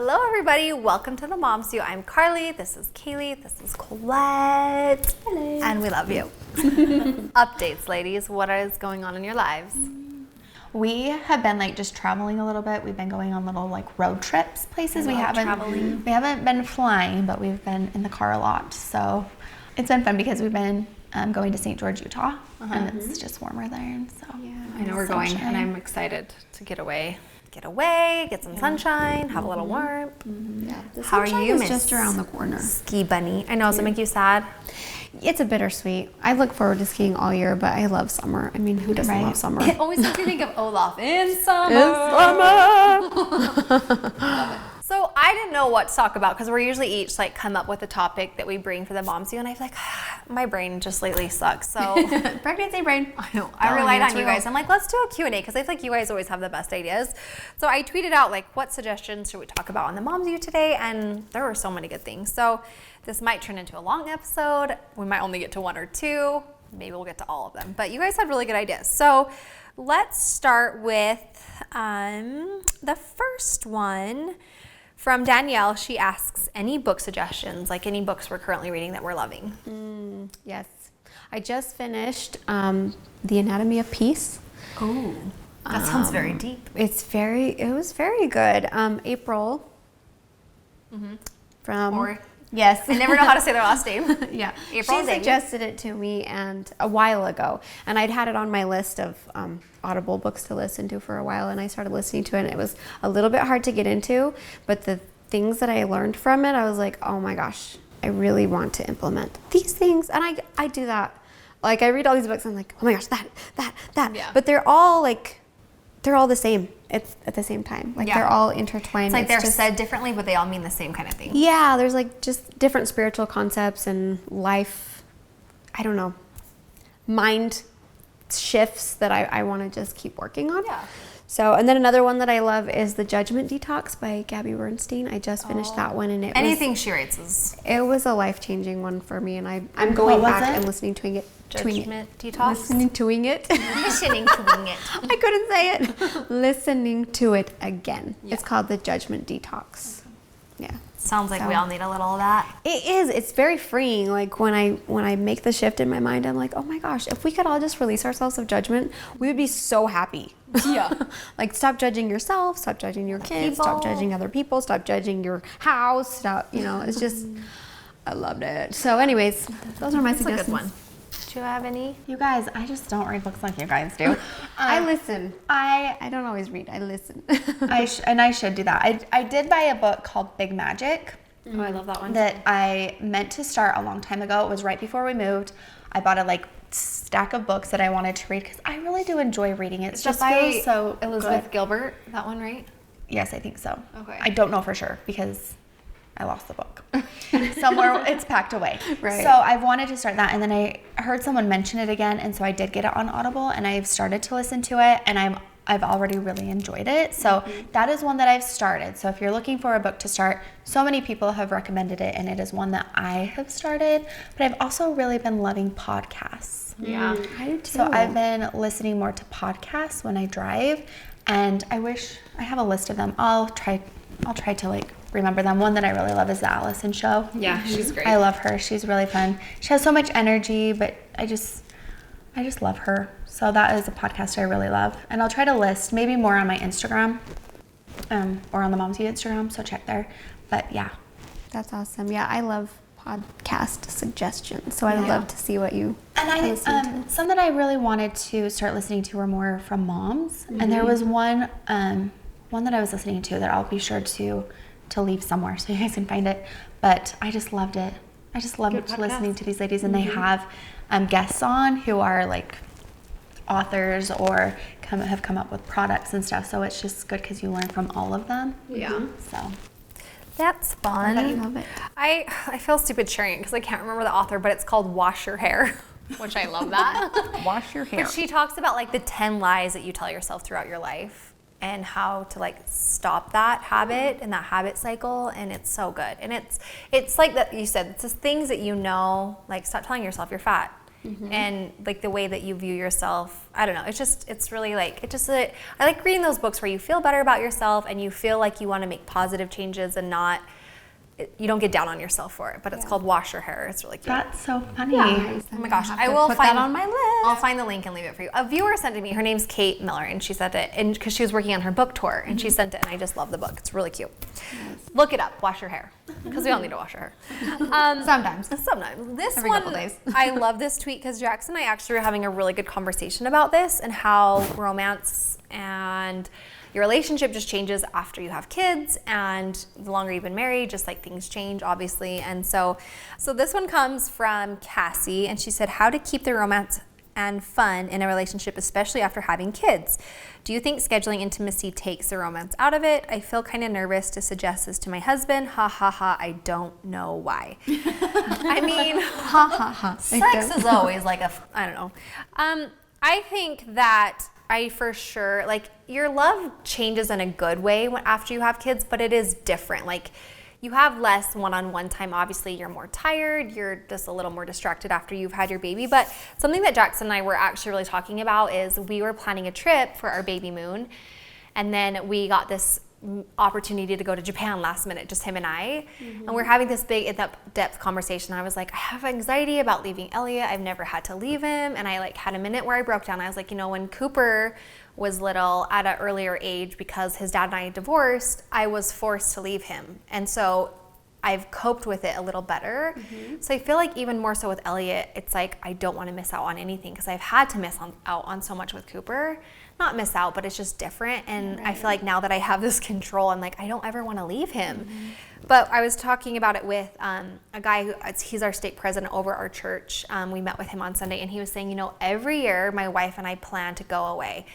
Hello, everybody. Welcome to the Moms You. I'm Carly. This is Kaylee. This is Colette. Hello. And we love you. Updates, ladies. What is going on in your lives? We have been just traveling a little bit. We've been going on little road trips, places. We haven't been flying, but we've been in the car a lot. So it's been fun because we've been going to St. George, Utah, and it's just warmer there. And so I know we're going, and I'm excited to get away. Get some sunshine, have a little warmth. Yeah, how are you, Miss just around the corner. Ski bunny? I know, does it make you sad? It's a bittersweet. I look forward to skiing all year, but I love summer. I mean, who doesn't love summer? It always makes me think of Olaf in summer. So I didn't know what to talk about because we're usually each come up with a topic that we bring for the Moms You, and I feel like my brain just lately sucks. So Pregnancy brain. I know. I relied on you guys. I'm like, let's do a Q&A because I feel like you guys always have the best ideas. So I tweeted out what suggestions should we talk about on the Moms You today, and there were so many good things. So this might turn into a long episode. We might only get to one or two. Maybe we'll get to all of them. But you guys had really good ideas. So let's start with the first one. From Danielle, she asks, any book suggestions, any books we're currently reading that we're loving? Yes. I just finished The Anatomy of Peace. Oh, that sounds very deep. It was very good. April from... Yes. I never know how to say their last name. Yeah. April she suggested it to me a while ago, and I'd had it on my list of Audible books to listen to for a while, and I started listening to it, and it was a little bit hard to get into, but the things that I learned from it, I was like, oh my gosh, I really want to implement these things, and I do that. I read all these books, and I'm like, oh my gosh, that. Yeah. But they're all they're all the same at the same time. They're all intertwined. It's they're just said differently, but they all mean the same kind of thing. Yeah, there's just different spiritual concepts and life, I don't know, mind shifts that I want to just keep working on. Yeah. So, and then another one that I love is The Judgment Detox by Gabby Bernstein. I just finished that one, and anything she writes is... It was a life-changing one for me, and I'm going back and listening to it. Judgment Detox? Listening to it. Listening to it. I couldn't say it. Listening to it again. Yeah. It's called The Judgment Detox. Yeah. Sounds like we all need a little of that. It is. It's very freeing. When I make the shift in my mind, I'm like, oh my gosh, if we could all just release ourselves of judgment, we would be so happy. Yeah. Stop judging yourself, stop judging your kids, stop judging other people, stop judging your house, it's just, I loved it. So anyways, those are my suggestions. That's a good one. Do you have any? You guys, I just don't read books like you guys do. I listen. I don't always read. I listen. I should do that. I did buy a book called Big Magic. Oh, I love that one. That I meant to start a long time ago. It was right before we moved. I bought a stack of books that I wanted to read because I really do enjoy reading it. It just feels so Elizabeth good. Gilbert, that one, right? Yes, I think so. Okay. I don't know for sure because I lost the book. Somewhere it's packed away. Right. So I wanted to start that, and then I heard someone mention it again, and so I did get it on Audible, and I've started to listen to it, and I've already really enjoyed it. So that is one that I've started. So if you're looking for a book to start, so many people have recommended it, and it is one that I have started. But I've also really been loving podcasts. Yeah, I do too. So I've been listening more to podcasts when I drive, and I wish I have a list of them. I'll try to remember them. One that I really love is the Allison Show. Yeah, she's great. I love her. She's really fun. She has so much energy, but I just love her. So that is a podcast I really love. And I'll try to list maybe more on my Instagram, or on the Moms You Instagram, so check there. But yeah. That's awesome. Yeah, I love podcast suggestions. So I'd love to see what you And some that I really wanted to start listening to were more from moms. And there was one that I was listening to that I'll be sure to leave somewhere so you guys can find it. But I just loved it. I just loved listening to these ladies, and they have guests on who are authors or have come up with products and stuff. So it's just good because you learn from all of them. Yeah. So that's fun. I love it. I feel stupid sharing it because I can't remember the author, but it's called Wash Your Hair, which I love that. Wash your hair. But she talks about the 10 lies that you tell yourself throughout your life and how to stop that habit and that habit cycle, and it's so good. And it's like that you said, it's just things that stop telling yourself you're fat. and like the way that you view yourself. I don't know. It's really like, I like reading those books where you feel better about yourself and you feel like you want to make positive changes and not, you don't get down on yourself for it, but it's called Wash Your Hair. It's really cute. That's so funny. Oh my gosh, I will put find that on my list. I'll find the link and leave it for you. A viewer sent it to me. Her name's Kate Miller, and she sent it, and because she was working on her book tour, and she sent it, and I just love the book. It's really cute. Look it up. Wash your hair, because we all need to wash our hair. Sometimes. Sometimes. This Every one, couple days. I love this tweet because Jax and I actually were having a really good conversation about this and how romance and your relationship just changes after you have kids, and the longer you've been married, just like things change, obviously. And so this one comes from Cassie, and she said, how to keep the romance and fun in a relationship, especially after having kids. Do you think scheduling intimacy takes the romance out of it? I feel kind of nervous to suggest this to my husband. Ha ha ha, I don't know why. I mean, Ha ha ha. sex is always like I don't know. I think that I for sure, like, your love changes in a good way after you have kids, but it is different. Like, you have less one-on-one time. Obviously, you're more tired. You're just a little more distracted after you've had your baby. But something that Jackson and I were actually really talking about is we were planning a trip for our baby Moon, and then we got this opportunity to go to Japan last minute, just him and I. And we're having this big in-depth conversation. I was like, I have anxiety about leaving Elliot. I've never had to leave him. And I like had a minute where I broke down. I was like, you know, when Cooper was little at an earlier age, because his dad and I divorced, I was forced to leave him. And so I've coped with it a little better. So I feel like even more so with Elliot, it's like I don't want to miss out on anything because I've had to miss out on so much with Cooper. Not miss out, but it's just different. And I feel like now that I have this control, I'm like, I don't ever want to leave him. But I was talking about it with a guy he's our state president over our church. We met with him on Sunday, and he was saying, you know, every year my wife and I plan to go away.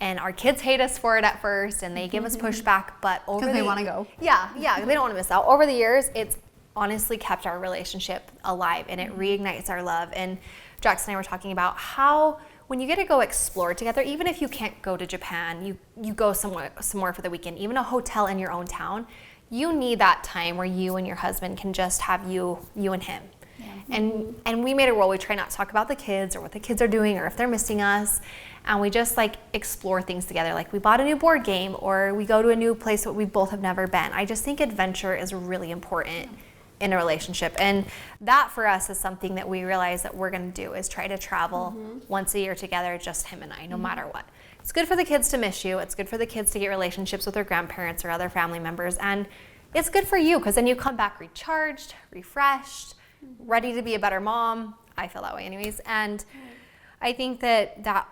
And our kids hate us for it at first, and they give us pushback, but over Because they want to go. Yeah, they don't want to miss out. Over the years, it's honestly kept our relationship alive, and it reignites our love. And Jax and I were talking about how when you get to go explore together, even if you can't go to Japan, you go somewhere for the weekend, even a hotel in your own town, you need that time where you and your husband can just have you and him. Yeah. And we made a rule. We try not to talk about the kids or what the kids are doing or if they're missing us. And we just like explore things together. Like we bought a new board game, or we go to a new place that we both have never been. I just think adventure is really important in a relationship. And that for us is something that we realize that we're going to do, is try to travel once a year together, just him and I, no matter what. It's good for the kids to miss you. It's good for the kids to get relationships with their grandparents or other family members. And it's good for you because then you come back recharged, refreshed, ready to be a better mom. I feel that way anyways. And I think that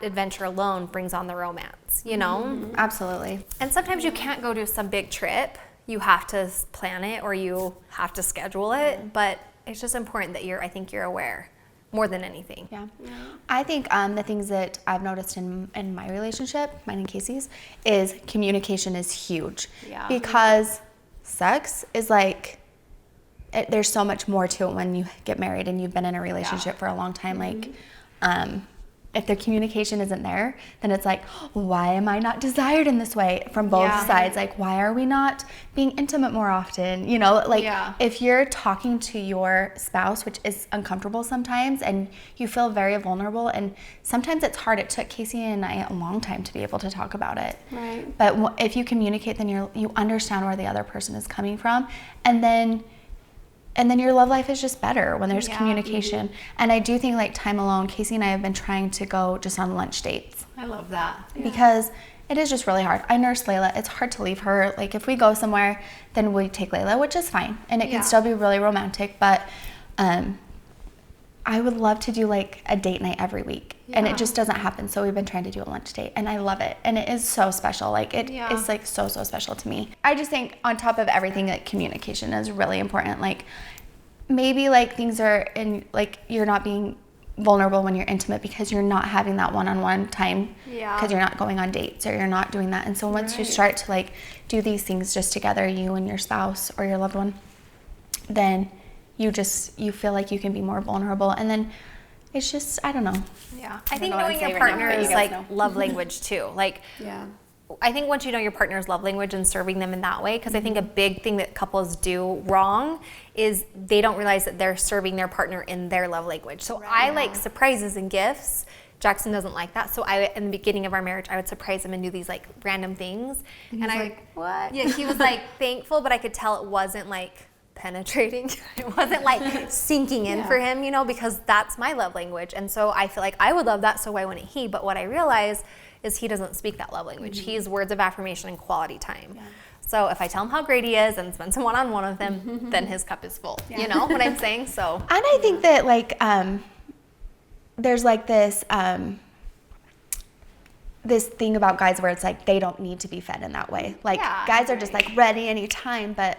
adventure alone brings on the romance, you know? Absolutely. And sometimes you can't go to some big trip. You have to plan it or you have to schedule it, but it's just important that I think you're aware more than anything. Yeah. I think the things that I've noticed in my relationship, mine and Casey's, is communication is huge. Yeah. Because sex is like, there's so much more to it when you get married and you've been in a relationship for a long time. Like, if the communication isn't there, then it's like, why am I not desired in this way from both sides? Like, why are we not being intimate more often? You know, like if you're talking to your spouse, which is uncomfortable sometimes, and you feel very vulnerable, and sometimes it's hard. It took Casey and I a long time to be able to talk about it. Right. But if you communicate, then you understand where the other person is coming from, and then your love life is just better when there's communication. And I do think like time alone, Casey and I have been trying to go just on lunch dates. I love that. Because it is just really hard. I nurse Layla. It's hard to leave her. Like if we go somewhere, then we take Layla, which is fine. And it can still be really romantic. But I would love to do like a date night every week. And it just doesn't happen. So we've been trying to do a lunch date. And I love it. And it is so special. Like it is like so special to me. I just think on top of everything, like communication is really important. Like maybe like things are in, like you're not being vulnerable when you're intimate because you're not having that one-on-one time because you're not going on dates or you're not doing that. And so once you start to like do these things just together, you and your spouse or your loved one, then you feel like you can be more vulnerable. And then it's just, I don't know. Yeah. I think knowing your partner is like love language too. Like I think once you know your partner's love language and serving them in that way, because I think a big thing that couples do wrong is they don't realize that they're serving their partner in their love language. So I like surprises and gifts. Jackson doesn't like that. So in the beginning of our marriage, I would surprise him and do these like random things. And I like, what? Yeah, he was like thankful, but I could tell it wasn't like penetrating. It wasn't like sinking in for him, you know, because that's my love language. And so I feel like I would love that, so why wouldn't he? But what I realized is he doesn't speak that love language. He's words of affirmation and quality time. Yeah. So if I tell him how great he is and spend some one-on-one with him, then his cup is full. You know what I'm saying? So. And I think that like there's like this this thing about guys where it's like they don't need to be fed in that way. Like guys are just like ready anytime, but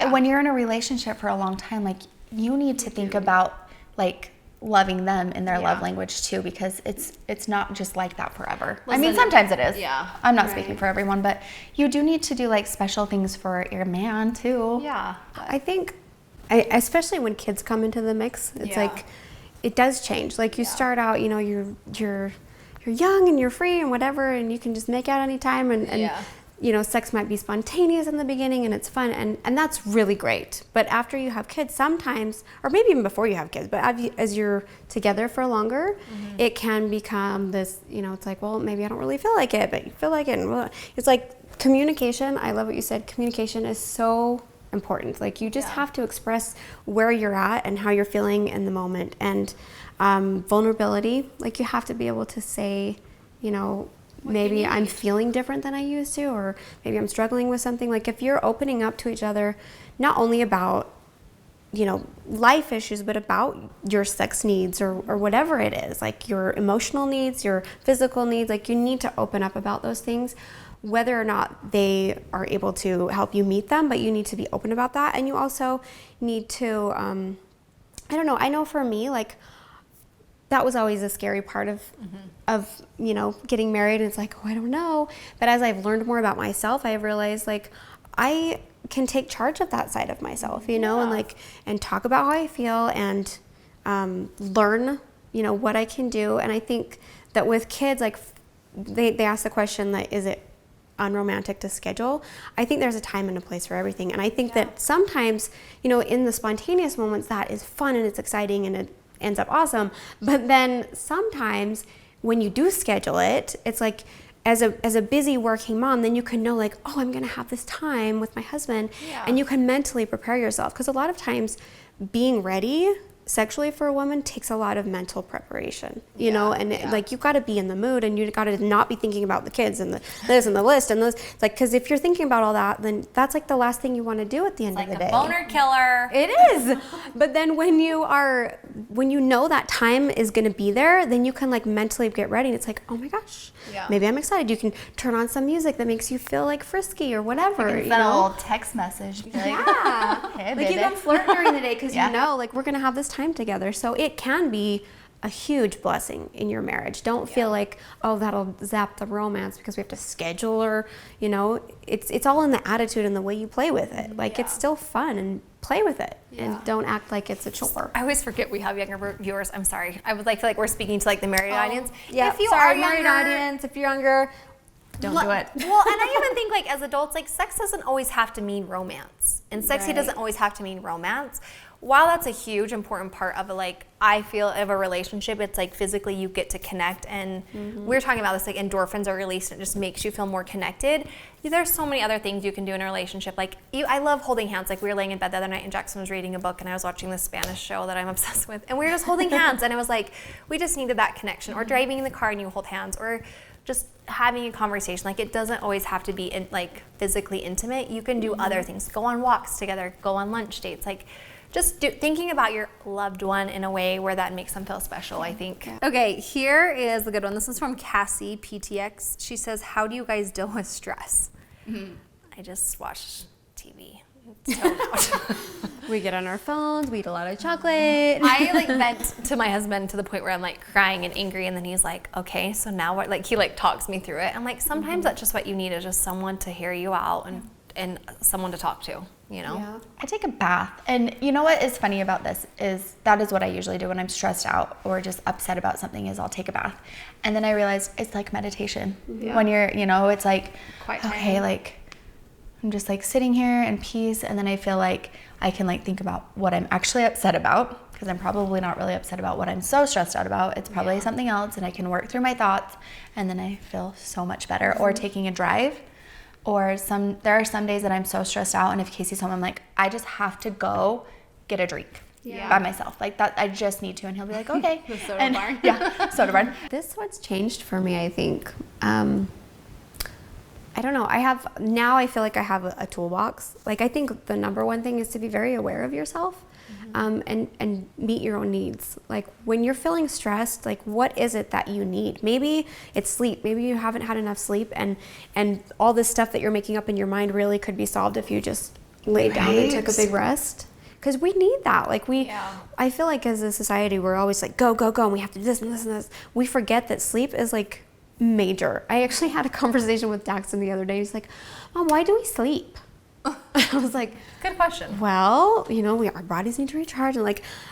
when you're in a relationship for a long time, like you need to think about like loving them in their love language too, because it's not just like that forever. I mean, sometimes it is. Yeah. I'm not speaking for everyone, but you do need to do like special things for your man too. Yeah. I think, especially when kids come into the mix, it's like, it does change. Like you start out, you know, you're young and you're free and whatever, and you can just make out anytime, and you know, sex might be spontaneous in the beginning and it's fun, and that's really great. But after you have kids, sometimes, or maybe even before you have kids, but as you're together for longer, it can become this, you know, it's like, well, maybe I don't really feel like it, but you feel like it. And it's like communication. I love what you said. Communication is so important. Like you just have to express where you're at and how you're feeling in the moment. And vulnerability, like you have to be able to say, you know, maybe I'm feeling different than I used to, or maybe I'm struggling with something. Like if you're opening up to each other, not only about, you know, life issues, but about your sex needs or whatever it is, like your emotional needs, your physical needs, like you need to open up about those things, whether or not they are able to help you meet them, but you need to be open about that. And you also need to, I don't know, I know for me, like, that was always a scary part of you know, getting married. It's like, oh, I don't know. But as I've learned more about myself, I've realized like I can take charge of that side of myself, you know, and talk about how I feel and learn, you know, what I can do. And I think that with kids, like they ask the question, like, is it unromantic to schedule? I think there's a time and a place for everything. And I think that sometimes, you know, in the spontaneous moments, that is fun and it's exciting and it ends up awesome. But then sometimes when you do schedule it, it's like as a busy working mom, then you can know like, oh, I'm gonna have this time with my husband, and you can mentally prepare yourself, because a lot of times being ready sexually for a woman takes a lot of mental preparation, you know, and like you've got to be in the mood, and you've got to not be thinking about the kids and the this and the list and those. It's like, because if you're thinking about all that, then that's like the last thing you want to do at the end of the day. Boner killer. It is. But then when you know that time is going to be there, then you can like mentally get ready, and it's like, oh my gosh, maybe I'm excited. You can turn on some music that makes you feel like frisky or whatever. You can send a little text message. Like, hey, like baby. you can flirt during the day because you know, like we're going to have this time together. So it can be a huge blessing in your marriage. Don't feel like, oh, that'll zap the romance because we have to schedule, or, you know, it's all in the attitude and the way you play with it. Like it's still fun, and play with it, and don't act like it's a chore. I always forget we have younger viewers. I'm sorry. I would like feel like we're speaking to like the married audience. Yeah, if you sorry, are married younger, audience, if you're younger, don't do it. Well, and I even think like as adults, like sex doesn't always have to mean romance, and sexy doesn't always have to mean romance. While that's a huge important part of I feel of a relationship, it's like physically you get to connect, and we were talking about this, like endorphins are released and it just makes you feel more connected. There's so many other things you can do in a relationship. Like I love holding hands. Like we were laying in bed the other night and Jackson was reading a book and I was watching this Spanish show that I'm obsessed with, and we were just holding hands, and it was like we just needed that connection. Or driving in the car and you hold hands, or just having a conversation. Like it doesn't always have to be like physically intimate. You can do other things. Go on walks together, go on lunch dates. Like just thinking about your loved one in a way where that makes them feel special, I think. Okay, here is the good one. This is from Cassie PTX. She says, how do you guys deal with stress? I just watch TV. We get on our phones, we eat a lot of chocolate. I like vent to my husband to the point where I'm like crying and angry, and then he's like, okay, so now what? Like he like talks me through it. I'm like, sometimes that's just what you need, is just someone to hear you out and and someone to talk to, you know? Yeah. I take a bath. And you know what is funny about this is that is what I usually do when I'm stressed out or just upset about something is I'll take a bath. And then I realized it's like meditation. When you're, it's like, Quiet okay, time. like I'm just like sitting here in peace. And then I feel like I can like think about what I'm actually upset about, because I'm probably not really upset about what I'm so stressed out about. It's probably something else, and I can work through my thoughts, and then I feel so much better. Or taking a drive. Or there are some days that I'm so stressed out, and if Casey's home, I'm like, I just have to go get a drink by myself. Like that, I just need to. And he'll be like, okay. The soda bar. Yeah, soda bar. This one's changed for me, I think. I don't know. I feel like I have a toolbox. Like I think the number one thing is to be very aware of yourself, and meet your own needs. Like when you're feeling stressed, like what is it that you need? Maybe it's sleep. Maybe you haven't had enough sleep, and all this stuff that you're making up in your mind really could be solved if you just laid down and took a big rest. Because we need that. Like I feel like as a society, we're always like, go, go, go, and we have to do this and this and this. We forget that sleep is like major. I actually had a conversation with Daxton the other day. He's like, Mom, why do we sleep? I was like, Good question. well, our bodies need to recharge, and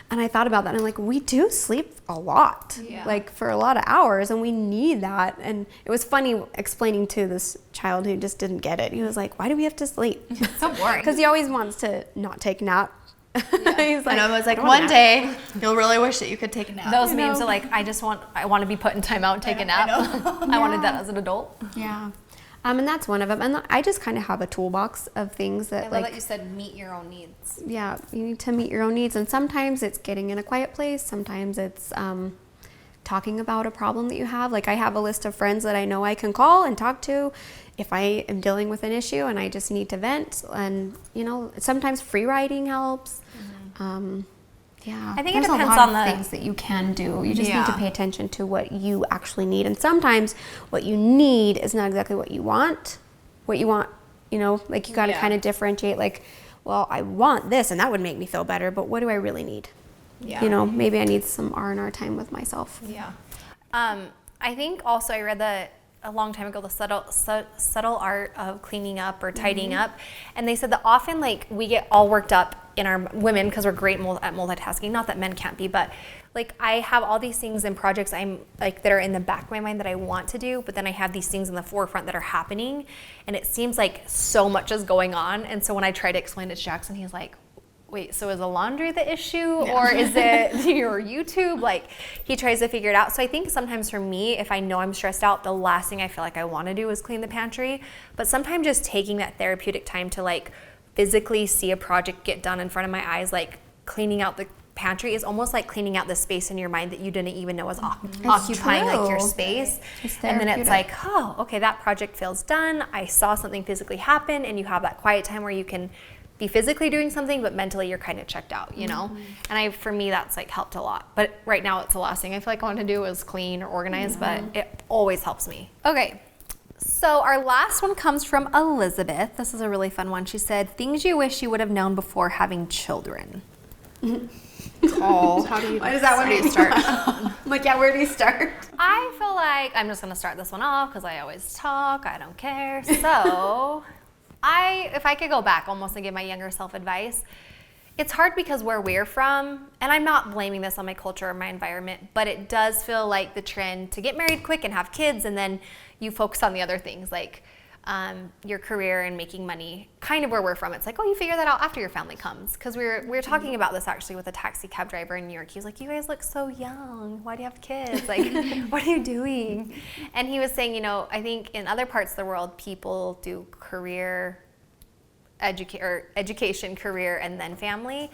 I thought about that, and I'm like, we do sleep a lot, like for a lot of hours, and we need that. And it was funny explaining to this child who just didn't get it. He was like, why do we have to sleep? So boring. Because he always wants to not take a nap. He's And I was like, "I don't one nap." day you'll really wish that you could take a nap. Those memes are like, I want to be put in timeout and take a nap. I wanted that as an adult. Yeah. And that's one of them. And I just kind of have a toolbox of things that I love that you said meet your own needs. yeah, you need to meet your own needs. And sometimes it's getting in a quiet place. Sometimes it's talking about a problem that you have. Like I have a list of friends that I know I can call and talk to if I am dealing with an issue and I just need to vent. And, sometimes free writing helps. Yeah, I think it there's depends a lot on of the- things that you can do. You just need Yeah. to pay attention to what you actually need. And sometimes what you need is not exactly what you want. What you want, like you got to kind of differentiate. Like, well, I want this, and that would make me feel better. But what do I really need? Yeah. Maybe I need some R&R time with myself. Yeah. I think also I read a long time ago, the subtle art of cleaning up or tidying up. And they said that often like we get all worked up in our women because we're great at multitasking. Not that men can't be, but like I have all these things and projects I'm like that are in the back of my mind that I want to do, but then I have these things in the forefront that are happening. And it seems like so much is going on. And so when I try to explain it to Jackson, he's like, wait, so is the laundry the issue or is it your YouTube? Like he tries to figure it out. So I think sometimes for me, if I know I'm stressed out, the last thing I feel like I want to do is clean the pantry. But sometimes just taking that therapeutic time to like physically see a project get done in front of my eyes, like cleaning out the pantry is almost like cleaning out the space in your mind that you didn't even know was occupying like your true. space. It's And then it's therapeutic. like, oh, okay, that project feels done. I saw something physically happen, and you have that quiet time where you can be physically doing something, but mentally you're kind of checked out, And for me, that's like helped a lot. But right now it's the last thing I feel like I want to do is clean or organize, but it always helps me. Okay. So our last one comes from Elizabeth. This is a really fun one. She said, things you wish you would have known before having children. Oh, why does that one need to start? I'm like, yeah, where do you start? I feel like I'm just going to start this one off because I always talk. I don't care. So if I could go back almost and give my younger self advice, it's hard because where we're from, and I'm not blaming this on my culture or my environment, but it does feel like the trend to get married quick and have kids, and then you focus on the other things like your career and making money. Kind of where we're from, it's like, oh, you figure that out after your family comes. Because we were talking about this actually with a taxi cab driver in New York. He was like, you guys look so young. Why do you have kids? Like, what are you doing? And he was saying, I think in other parts of the world, people do education, career, and then family.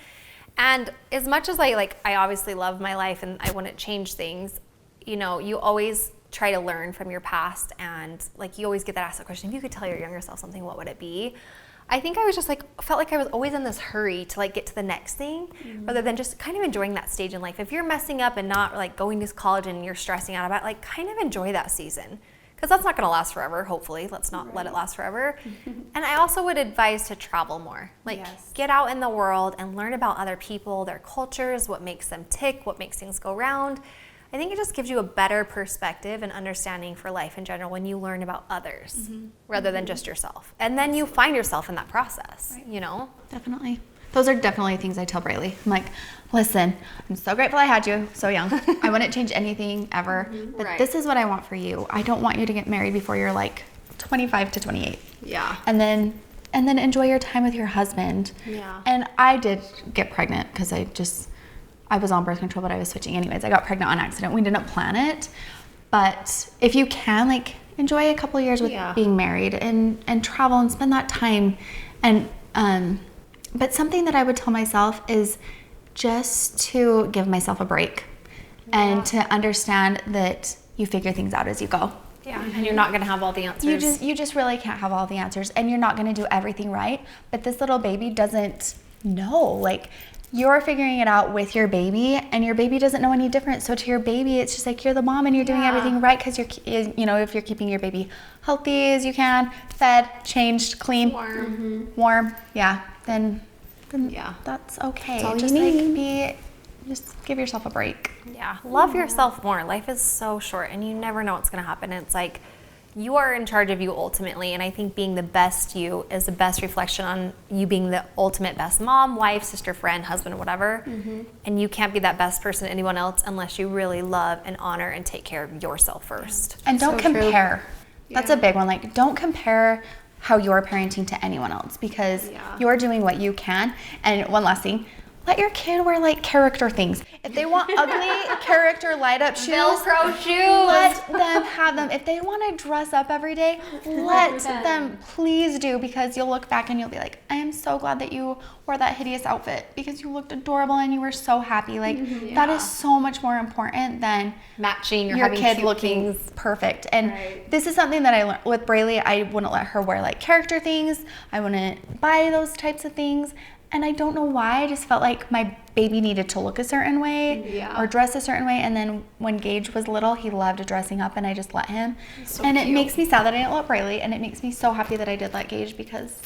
And as much as I obviously love my life and I wouldn't change things, you always try to learn from your past, and like you always get that asked that question, if you could tell your younger self something, what would it be? I think I was just felt like I was always in this hurry to get to the next thing, rather than just kind of enjoying that stage in life. If you're messing up and not going to college and you're stressing out about it, kind of enjoy that season. Because that's not going to last forever, hopefully. Let's not let it last forever. And I also would advise to travel more. Get out in the world and learn about other people, their cultures, what makes them tick, what makes things go round. I think it just gives you a better perspective and understanding for life in general when you learn about others rather than just yourself. And then you find yourself in that process, you know? Definitely. Those are definitely things I tell Braylee. I'm like, listen, I'm so grateful I had you so young. I wouldn't change anything ever. But this is what I want for you. I don't want you to get married before you're like 25 to 28. Yeah. And then enjoy your time with your husband. Yeah. And I did get pregnant because I was on birth control, but I was switching anyways. I got pregnant on accident. We didn't plan it. But if you can, like, enjoy a couple of years with being married and travel and spend that time. And but something that I would tell myself is just to give myself a break and to understand that you figure things out as you go. Yeah, and you're not going to have all the answers. You just really can't have all the answers, and you're not going to do everything right. But this little baby doesn't know. Like, you're figuring it out with your baby, and your baby doesn't know any different. So to your baby, it's just like you're the mom, and you're doing everything right because you're, you know, if you're keeping your baby healthy as you can, fed, changed, clean, warm, then that's okay. That's all just you need. like just give yourself a break. Yeah, love yourself more. Life is so short and you never know what's going to happen. And it's like you are in charge of you ultimately. And I think being the best you is the best reflection on you being the ultimate best mom, wife, sister, friend, husband, whatever. And you can't be that best person to anyone else unless you really love and honor and take care of yourself first. And don't compare. That's a big one. Like, don't compare how you're parenting to anyone else because you're doing what you can. And one last thing, let your kid wear like character things. If they want ugly character light up shoes, Velcro shoes. let them have them. If they want to dress up every day, let them please do, because you'll look back and you'll be like, I am so glad that you wore that hideous outfit because you looked adorable and you were so happy. Like that is so much more important than Matching or your having kid cute looking things. perfect. And this is something that I learned with Braylee. I wouldn't let her wear like character things. I wouldn't buy those types of things. And I don't know why. I just felt like my baby needed to look a certain way or dress a certain way. And then when Gage was little, he loved dressing up, and I just let him. And it makes me sad that I didn't let Braylee, and it makes me so happy that I did let Gage, because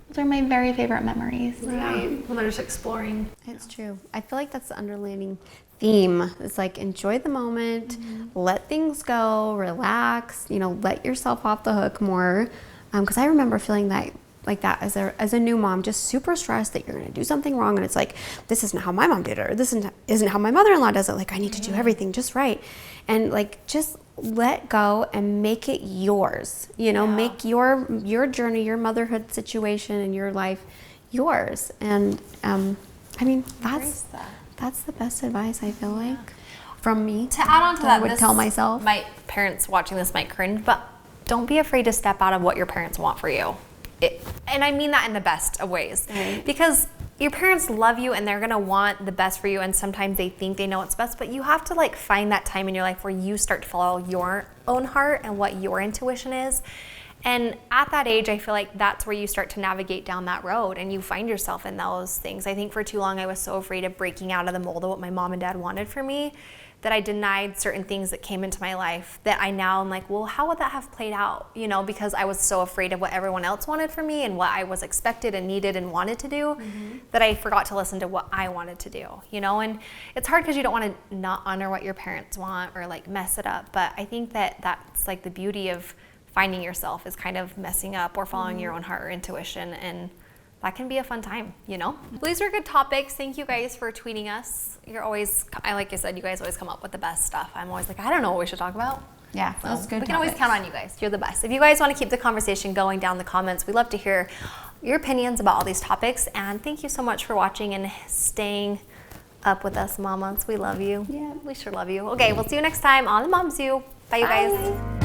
those are my very favorite memories. Right. Well, they're just exploring. It's true. I feel like that's the underlining theme. It's like, enjoy the moment, let things go, relax, you know, let yourself off the hook more. Because I remember feeling that like that as a new mom, just super stressed that you're going to do something wrong, and it's like, this isn't how my mom did it, or this isn't how my mother-in-law does it. Like, I need to do everything just right, and like just let go and make it yours. You know, make your journey, your motherhood situation, and your life yours. And I mean, that's the best advice, I feel like, from me. To add on to that, I would tell myself. My parents watching this might cringe, but don't be afraid to step out of what your parents want for you. And I mean that in the best of ways, because your parents love you and they're gonna want the best for you, and sometimes they think they know what's best, but you have to like find that time in your life where you start to follow your own heart and what your intuition is. And at that age, I feel like that's where you start to navigate down that road and you find yourself in those things. I think for too long I was so afraid of breaking out of the mold of what my mom and dad wanted for me that I denied certain things that came into my life that I now am like, well, how would that have played out? You know, because I was so afraid of what everyone else wanted for me and what I was expected and needed and wanted to do that I forgot to listen to what I wanted to do, you know? And it's hard because you don't want to not honor what your parents want or like mess it up. But I think that that's like the beauty of finding yourself, is kind of messing up or following your own heart or intuition, and that can be a fun time, you know? Well, these are good topics. Thank you guys for tweeting us. You're always, like I said, you guys always come up with the best stuff. I'm always like, I don't know what we should talk about. Yeah, So that's good. we can always count on you guys. You're the best. If you guys want to keep the conversation going down the comments, we love to hear your opinions about all these topics. And thank you so much for watching and staying up with us, mamas. We love you. Yeah. We sure love you. Okay, we'll see you next time on the Moms U. Bye, you guys.